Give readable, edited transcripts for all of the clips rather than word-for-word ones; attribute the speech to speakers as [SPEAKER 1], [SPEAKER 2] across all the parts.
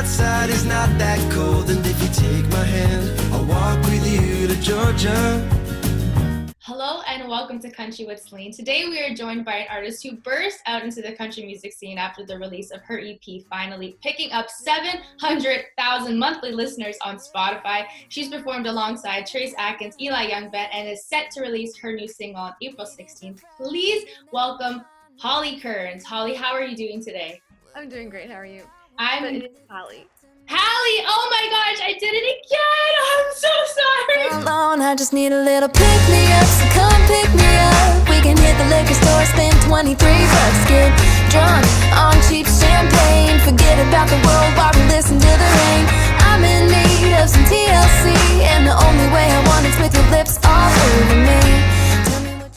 [SPEAKER 1] outside is not that cold, and if you take my hand, I'll walk with you to Georgia.
[SPEAKER 2] Hello and welcome to Country with Celine. Today we are joined by an artist who burst out into the country music scene after the release of her EP, Finally, picking up 700,000 monthly listeners on Spotify. She's performed alongside Trace Atkins, Eli Youngband, and is set to release her new single on April 16th. Please welcome Halle Kearns. Halle, how are you doing today?
[SPEAKER 3] I'm doing great. How are you?
[SPEAKER 2] But
[SPEAKER 3] it is Halle.
[SPEAKER 2] Halle, oh my gosh, I did it again. I'm so sorry.
[SPEAKER 4] Alone, I just need a little pick me up, so come pick me up. We can hit the liquor store, spend 23 bucks, get drunk on cheap champagne, forget about the world while we listen to the rain. I'm in need of some TLC, and the only way I want is with your lips all over me. Tell me what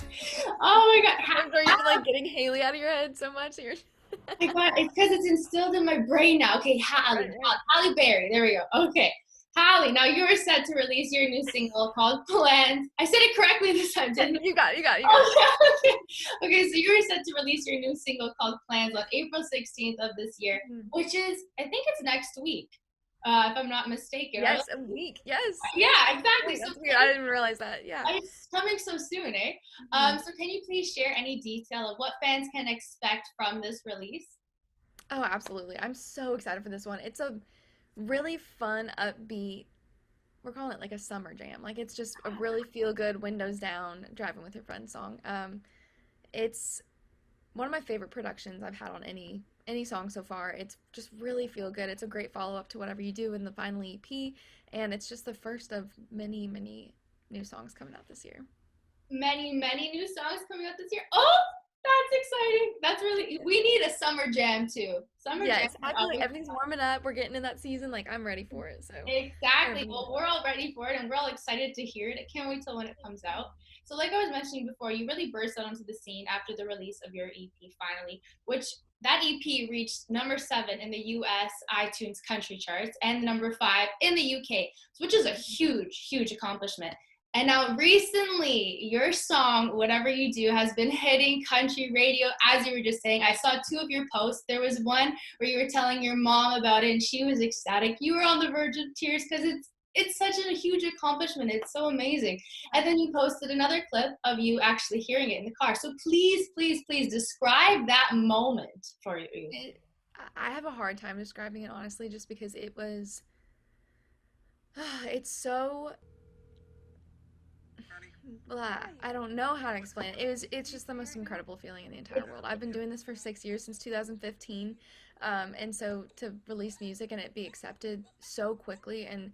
[SPEAKER 2] Oh my god.
[SPEAKER 3] Are you like getting Haley out of your head so much that you're
[SPEAKER 2] Oh my god, it's because it's instilled in my brain now. Okay, Halle, Halle Berry, there we go. Okay, Halle, now you are set to release your new single called Plans. I said it correctly this time, didn't I?
[SPEAKER 3] You got it.
[SPEAKER 2] Okay, so you are set to release your new single called Plans on April 16th of this year, which is, I think it's next week, if I'm not mistaken.
[SPEAKER 3] Yes, a week. Yes.
[SPEAKER 2] Yeah, exactly.
[SPEAKER 3] Wait,
[SPEAKER 2] So
[SPEAKER 3] that's weird. I didn't realize that. Yeah.
[SPEAKER 2] it's coming so soon, eh? So can you please share any detail of what fans can expect from this release?
[SPEAKER 3] Oh, absolutely. I'm so excited for this one. It's a really fun, upbeat, we're calling it like a summer jam. Like it's just a really feel good, windows down, driving with your friends song. It's one of my favorite productions I've had on any song so far. It's just really feel good. It's a great follow-up to Whatever You Do in the final EP, and it's just the first of many, many new songs coming out this year.
[SPEAKER 2] Many new songs coming out this year. Oh, that's exciting. That's really, we need a summer jam too.
[SPEAKER 3] Yes, I feel like everything's warming up. We're getting in that season. Like I'm ready for it. So
[SPEAKER 2] exactly. Well, we're all ready for it, and we're all excited to hear it. I can't wait till when it comes out. So like I was mentioning before, you really burst out onto the scene after the release of your EP, Finally, which that EP reached number 7 in the US iTunes country charts and number 5 in the UK, which is a huge accomplishment. And now recently, your song, Whatever You Do, has been hitting country radio, as you were just saying. I saw 2 of your posts. There was one where you were telling your mom about it, and she was ecstatic. You were on the verge of tears because it's such a huge accomplishment. It's so amazing. And then you posted another clip of you actually hearing it in the car. So please describe that moment for you.
[SPEAKER 3] I have a hard time describing it, honestly, just because it was, it's so, I don't know how to explain it. It's just the most incredible feeling in the entire world. I've been doing this for 6 years, since 2015, and so to release music and it be accepted so quickly and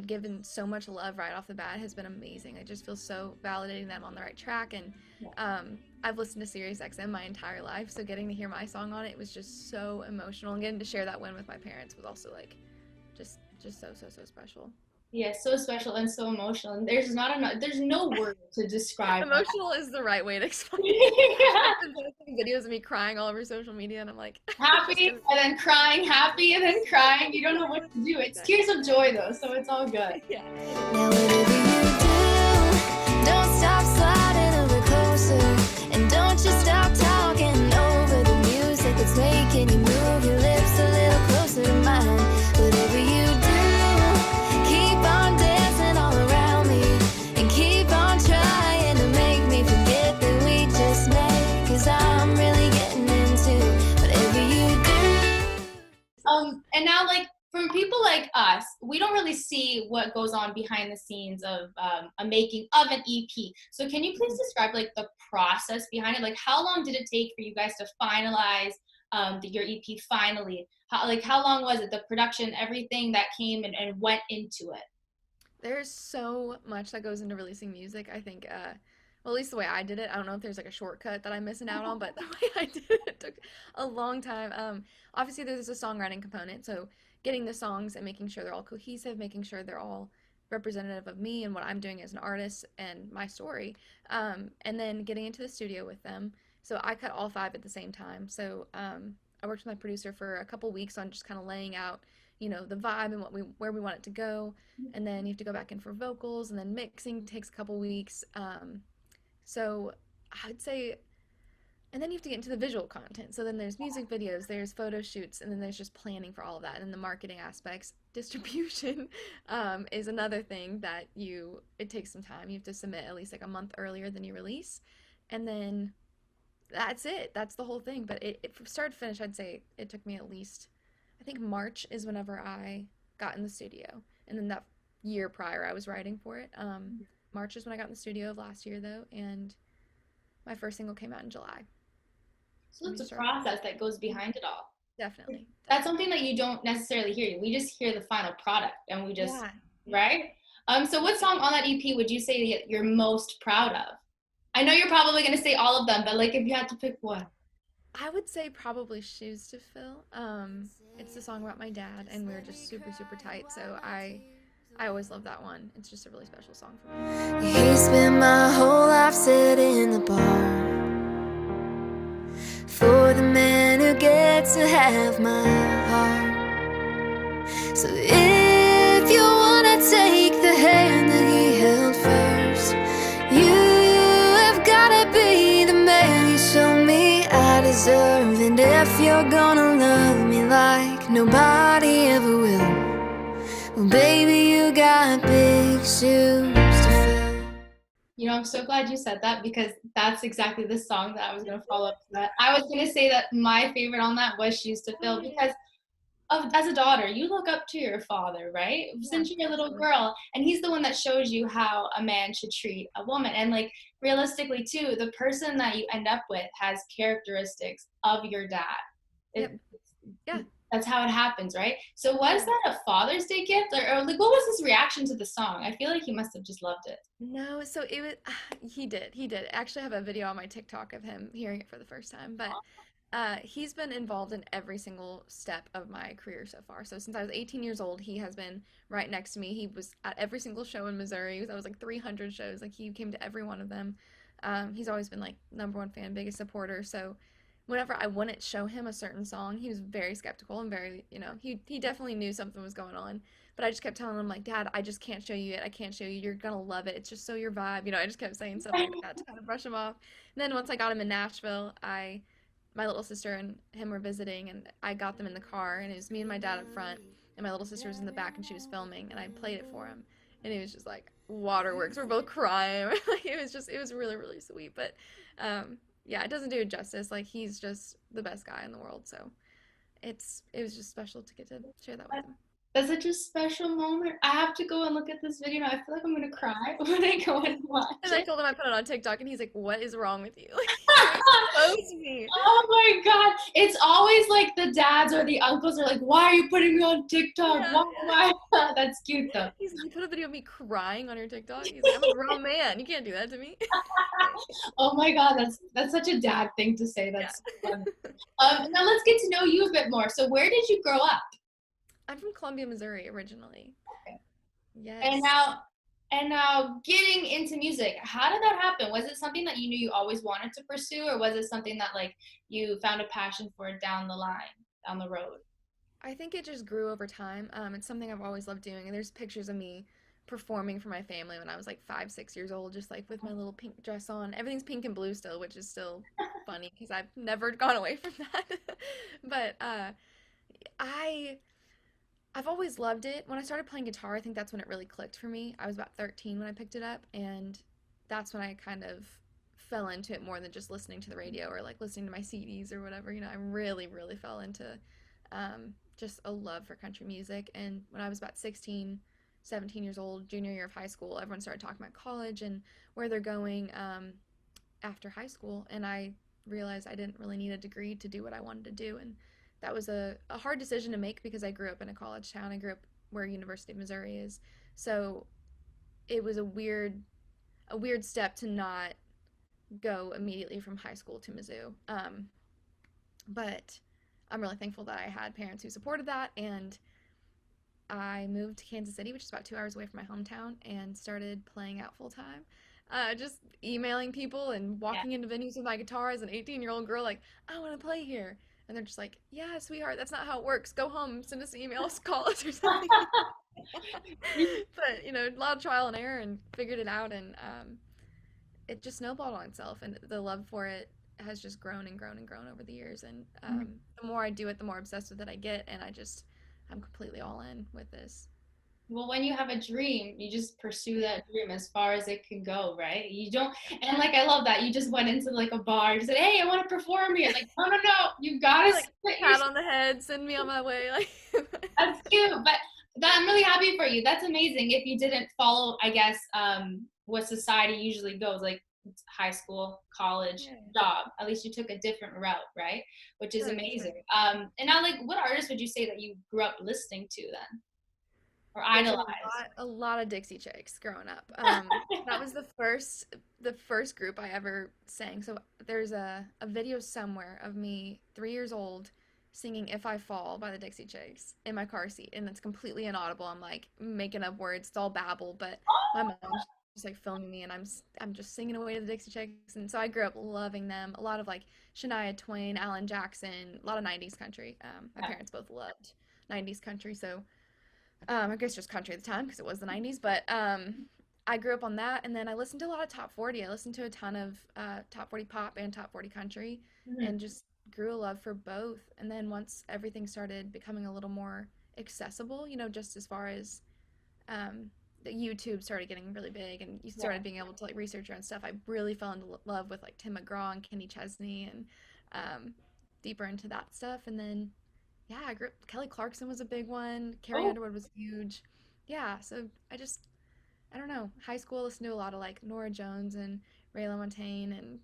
[SPEAKER 3] given so much love right off the bat has been amazing. I just feel so validating that I'm on the right track, and I've listened to Sirius XM my entire life, so getting to hear my song on it was just so emotional, and getting to share that win with my parents was also like just so special.
[SPEAKER 2] Yeah, so special and so emotional, and there's no word to describe.
[SPEAKER 3] Emotional is the right way to explain
[SPEAKER 2] Yeah.
[SPEAKER 3] it. I've been posting videos of me crying all over social media, and I'm like
[SPEAKER 2] Happy and then crying, happy and then crying. You don't know what to do. It's tears of joy though, so it's all good.
[SPEAKER 3] Yeah.
[SPEAKER 4] Now whatever you do, don't stop sliding a bit closer, and don't you stop talking over the music that's making you move your lips a little closer to mine. Whatever you do, keep on dancing all around me, and keep on trying to make me forget that we just met, 'cause I'm really getting into whatever you do.
[SPEAKER 2] And now, like, from people like us, we don't really see what goes on behind the scenes of a making of an EP. So can you please describe like the process behind it? Like, how long did it take for you guys to finalize your EP Finally? How long was it? The production, everything that came and went into it?
[SPEAKER 3] There's so much that goes into releasing music. I think, well, at least the way I did it. I don't know if there's like a shortcut that I'm missing out on, but the way I did it took a long time. Obviously, there's a songwriting component, so getting the songs and making sure they're all cohesive, making sure they're all representative of me and what I'm doing as an artist and my story, and then getting into the studio with them. So I cut all 5 at the same time. So I worked with my producer for a couple weeks on just kind of laying out, you know, the vibe and where we want it to go, and then you have to go back in for vocals, and then mixing takes a couple weeks. So I'd say And then you have to get into the visual content. So then there's music videos, there's photo shoots, and then there's just planning for all of that. And then the marketing aspects, distribution is another thing that it takes some time. You have to submit at least like a month earlier than you release. And then that's it. That's the whole thing. But from start to finish, I'd say it took me at least, I think March is whenever I got in the studio. And then that year prior, I was writing for it. March is when I got in the studio of last year, though. And my first single came out in July.
[SPEAKER 2] So it's a process that goes behind it all.
[SPEAKER 3] Definitely.
[SPEAKER 2] That's something that you don't necessarily hear. We just hear the final product, and we just, right? So what song on that EP would you say that you're most proud of? I know you're probably going to say all of them, but like if you had to pick one.
[SPEAKER 3] I would say probably Shoes to Fill. It's a song about my dad, and we were just super, super tight, so I always love that one. It's just a really special song for me.
[SPEAKER 4] He spent my whole life sitting in the bar for the man who gets to have my heart. So if you wanna take the hand that he held first, you have gotta be the man he showed me I deserve. And if you're gonna love me like nobody ever will, well baby, you got big shoes to fill.
[SPEAKER 2] You know, I'm so glad you said that, because that's exactly the song that I was going to follow up to that. I was going to say that my favorite on that was Shoes to Fill, because as a daughter, you look up to your father, right? Since you're a little girl, and he's the one that shows you how a man should treat a woman. And like realistically too, the person that you end up with has characteristics of your dad.
[SPEAKER 3] Yeah.
[SPEAKER 2] That's how it happens, right? So was that a Father's Day gift, or like what was his reaction to the song? I feel like he must have just loved it.
[SPEAKER 3] No, so it was he did. I actually have a video on my TikTok of him hearing it for the first time, but he's been involved in every single step of my career so far. So since I was 18 years old, he has been right next to me. He was at every single show in Missouri. I was like 300 shows. Like he came to every one of them. He's always been like #1 fan, biggest supporter. So whenever I wouldn't show him a certain song, he was very skeptical and very, he definitely knew something was going on. But I just kept telling him, like, Dad, I just can't show you it. I can't show you. You're going to love it. It's just so your vibe. I just kept saying stuff like that to kind of brush him off. And then once I got him in Nashville, my little sister and him were visiting, and I got them in the car, and it was me and my dad up front, and my little sister was in the back, and she was filming, and I played it for him. And it was just like waterworks. We're both crying. It was really, really sweet. But, yeah, it doesn't do it justice. Like, he's just the best guy in the world. So it was just special to get to share that with him.
[SPEAKER 2] That's such a special moment. I have to go and look at this video now. I feel like I'm gonna cry when I go and watch
[SPEAKER 3] And I told him I put it on TikTok, and he's like, "What is wrong with you?" Like, he exposed me.
[SPEAKER 2] Oh my god! It's always like the dads or the uncles are like, "Why are you putting me on TikTok?
[SPEAKER 3] Yeah,
[SPEAKER 2] Why?" That's cute though.
[SPEAKER 3] He's like, "You put a video of me crying on your TikTok." He's like, "I'm a grown man. You can't do that to me."
[SPEAKER 2] Oh my god, that's such a dad thing to say. That's so fun. Now let's get to know you a bit more. So where did you grow up?
[SPEAKER 3] I'm from Columbia, Missouri, originally.
[SPEAKER 2] Okay.
[SPEAKER 3] Yes.
[SPEAKER 2] And now getting into music, how did that happen? Was it something that you knew you always wanted to pursue, or was it something that like you found a passion for down the line, down the road?
[SPEAKER 3] I think it just grew over time. It's something I've always loved doing, and there's pictures of me performing for my family when I was like 5, 6 years old, just like with my little pink dress on. Everything's pink and blue still, which is still funny because I've never gone away from that. But I've always loved it. When I started playing guitar, I think that's when it really clicked for me. I was about 13 when I picked it up, and that's when I kind of fell into it more than just listening to the radio or like listening to my CDs or whatever. I really, really fell into just a love for country music. And when I was about 16, 17 years old, junior year of high school, everyone started talking about college and where they're going after high school, and I realized I didn't really need a degree to do what I wanted to do. And that was a hard decision to make because I grew up in a college town. I grew up where University of Missouri is. So it was a weird step to not go immediately from high school to Mizzou. But I'm really thankful that I had parents who supported that, and I moved to Kansas City, which is about 2 hours away from my hometown, and started playing out full time. Just emailing people and walking into venues with my guitar as an 18-year-old girl, like, I want to play here. And they're just like, yeah, sweetheart, that's not how it works. Go home, send us emails, call us or something. But, a lot of trial and error, and figured it out, and it just snowballed on itself. And the love for it has just grown and grown and grown over the years. And the more I do it, the more obsessed with it I get. And I'm completely all in with this.
[SPEAKER 2] Well, when you have a dream, you just pursue that dream as far as it can go, right? You don't, and like I love that you just went into like a bar, you said, "Hey, I want to perform here." Like, no, no, no, you gotta
[SPEAKER 3] Like pat on the head, send me on my way. Like
[SPEAKER 2] That's cute, but I'm really happy for you. That's amazing. If you didn't follow, I guess, what society usually goes, like high school, college, job. At least you took a different route, right? Which is amazing. And now, like, what artists would you say that you grew up listening to then, or idolized?
[SPEAKER 3] A lot of Dixie Chicks growing up. That was the first group I ever sang. So there's a video somewhere of me 3 years old singing "If I Fall" by the Dixie Chicks in my car seat, and it's completely inaudible. I'm like making up words, it's all babble, but my mom's just like filming me, and I'm just singing away to the Dixie Chicks. And so I grew up loving them. A lot of like Shania Twain, Alan Jackson, a lot of 90s country. My parents both loved 90s country, so I guess just country at the time because it was the 90s, but I grew up on that. And then I listened to a lot of top 40. I listened to a ton of top 40 pop and top 40 country, and just grew a love for both. And then once everything started becoming a little more accessible, you know, just as far as the YouTube started getting really big and you started being able to like research your own stuff, I really fell into love with like Tim McGraw and Kenny Chesney, and deeper into that stuff. And then I grew up, Kelly Clarkson was a big one, Carrie Underwood was huge. So I don't know, high school listened to a lot of like Norah Jones and Ray LaMontagne, and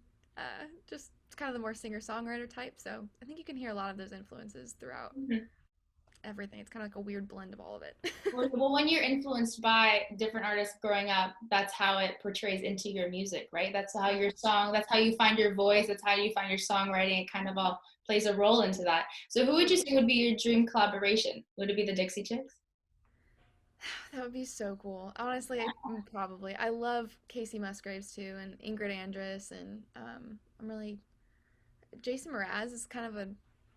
[SPEAKER 3] just kind of the more singer-songwriter type. So I think you can hear a lot of those influences throughout everything. It's kind of like a weird blend of all of it.
[SPEAKER 2] Well, when you're influenced by different artists growing up, that's how it portrays into your music, right? That's how that's how you find your voice, that's how you find your songwriting. It kind of all plays a role into that. So who would you say would be your dream collaboration? Would it be the Dixie Chicks?
[SPEAKER 3] That would be so cool. Honestly, I love Casey Musgraves too, and Ingrid Andress, and Jason Mraz is kind of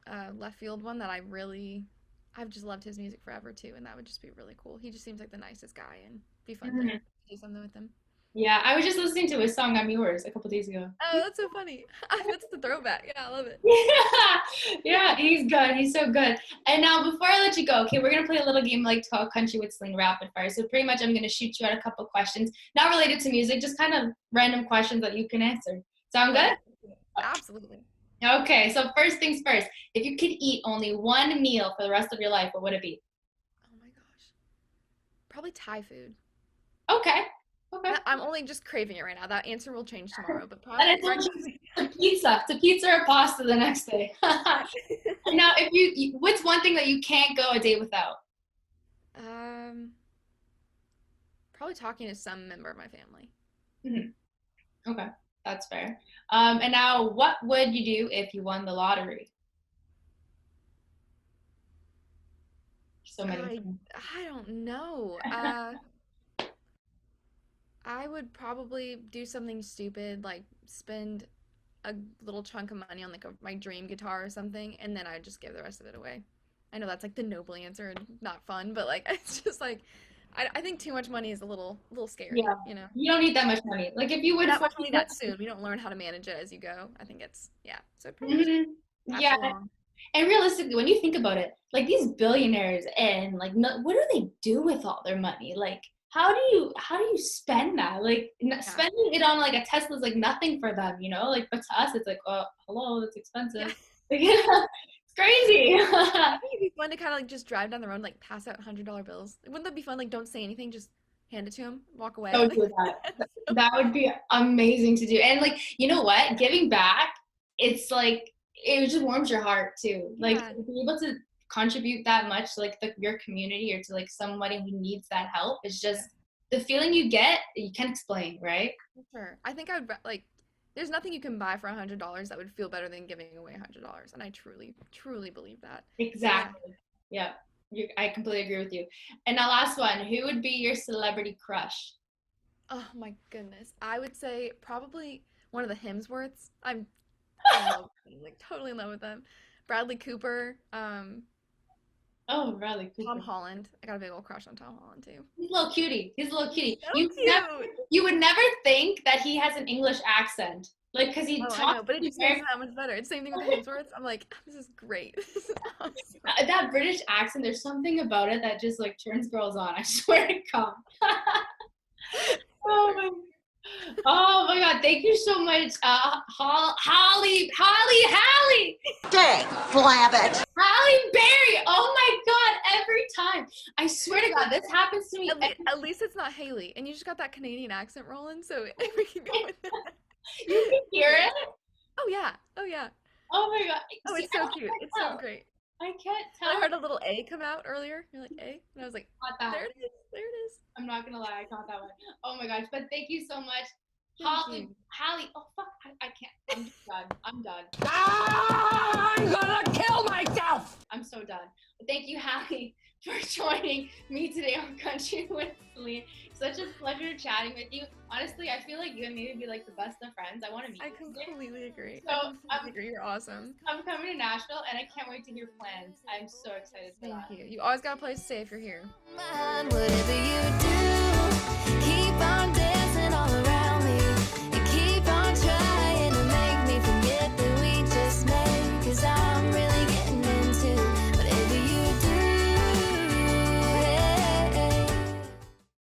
[SPEAKER 3] a left field one that I've just loved his music forever too, and that would just be really cool. He just seems like the nicest guy, and be fun to do something with him.
[SPEAKER 2] Yeah, I was just listening to his song "I'm Yours" a couple days ago.
[SPEAKER 3] Oh, that's so funny. That's the throwback. Yeah, I love it.
[SPEAKER 2] Yeah, he's good. He's so good. And now, before I let you go, okay, we're gonna play a little game like Talk Country with Celine Rapid Fire. So pretty much, I'm gonna shoot you out a couple questions, not related to music, just kind of random questions that you can answer. Sound good?
[SPEAKER 3] Absolutely.
[SPEAKER 2] Okay. So first things first. If you could eat only one meal for the rest of your life, what would it be?
[SPEAKER 3] Oh my gosh. Probably Thai food.
[SPEAKER 2] Okay.
[SPEAKER 3] I'm only just craving it right now. That answer will change tomorrow, but probably
[SPEAKER 2] And it's pizza or pasta the next day. Now, what's one thing that you can't go a day without?
[SPEAKER 3] Probably talking to some member of my family.
[SPEAKER 2] Okay, that's fair. And now, what would you do if you won the lottery? So many.
[SPEAKER 3] I don't know. I would probably do something stupid, like spend a little chunk of money on like my dream guitar or something, and then I'd just give the rest of it away. I know that's like the noble answer and not fun, but like it's just like I think too much money is a little scary.
[SPEAKER 2] Yeah.
[SPEAKER 3] You know,
[SPEAKER 2] you don't need that much money. Like if you would
[SPEAKER 3] that much money that soon, we don't learn how to manage it as you go. I think it's So
[SPEAKER 2] yeah. And realistically, when you think about it, like these billionaires and like what do they do with all their money? Like how do you spend that? Like spending it on like a Tesla is like nothing for them, you know? Like but to us, it's like, oh, hello, that's expensive. Yeah. It's crazy.
[SPEAKER 3] I think it'd be fun to kind of like just drive down the road and like pass out $100 bills. Wouldn't that be fun? Like don't say anything, just hand it to him, walk away.
[SPEAKER 2] Oh, do that. That would be amazing to do. And like, you know what? Giving back, it's like it just warms your heart too. Like to be able to contribute that much to like your community or to like somebody who needs that help, it's just the feeling you get you can't explain, right?
[SPEAKER 3] Sure. I think I would like there's nothing you can buy for $100 that would feel better than giving away $100, and I truly believe that.
[SPEAKER 2] Exactly. Yeah. I completely agree with you. And now last one, who would be your celebrity crush?
[SPEAKER 3] Oh my goodness. I would say probably one of the Hemsworths. I love them, like totally in love with them. Bradley Cooper.
[SPEAKER 2] Bradley Cooper.
[SPEAKER 3] Tom Holland. I got a big old crush on Tom Holland too.
[SPEAKER 2] He's a little cutie.
[SPEAKER 3] So
[SPEAKER 2] You would never think that he has an English accent. Like, because he
[SPEAKER 3] Oh, I
[SPEAKER 2] talks
[SPEAKER 3] know, but it just makes it that much better. It's the same thing with the Hemsworths. I'm like, this is great. This is awesome.
[SPEAKER 2] that British accent, there's something about it that just like turns girls on. I swear to God. Oh my God! Thank you so much, Holly.
[SPEAKER 5] Dang, flabbit.
[SPEAKER 2] Halle Berry. Oh my God! Every time, I swear to God, this happens to me.
[SPEAKER 3] At least it's not Haley, and you just got that Canadian accent rolling, so we can go with that.
[SPEAKER 2] You can hear it.
[SPEAKER 3] Oh yeah, oh yeah.
[SPEAKER 2] Oh my God!
[SPEAKER 3] Oh,
[SPEAKER 2] See,
[SPEAKER 3] it's so cute. It's so great.
[SPEAKER 2] I can't
[SPEAKER 3] I
[SPEAKER 2] tell.
[SPEAKER 3] heard a little A come out earlier. You're like A, and I was like,
[SPEAKER 2] Caught that.
[SPEAKER 3] there it is, there it is.
[SPEAKER 2] I'm not gonna lie, I caught that one. Oh my gosh! But thank you so much,
[SPEAKER 3] Thank you.
[SPEAKER 2] Halle. Oh fuck! I can't. I'm just done. I'm done.
[SPEAKER 5] I'm gonna kill myself.
[SPEAKER 2] I'm so done. But thank you, Halle, for joining me today on Country with Celine. Such a pleasure chatting with you. Honestly, I feel like you and me would be like the best of friends. I want to meet
[SPEAKER 3] I
[SPEAKER 2] you someday.
[SPEAKER 3] completely agree.
[SPEAKER 2] So,
[SPEAKER 3] I completely agree. You're awesome.
[SPEAKER 2] I'm coming to Nashville, and I can't wait to hear plans. I'm so excited for that.
[SPEAKER 3] Thank you. You always got a place to stay if you're here.
[SPEAKER 4] Whatever you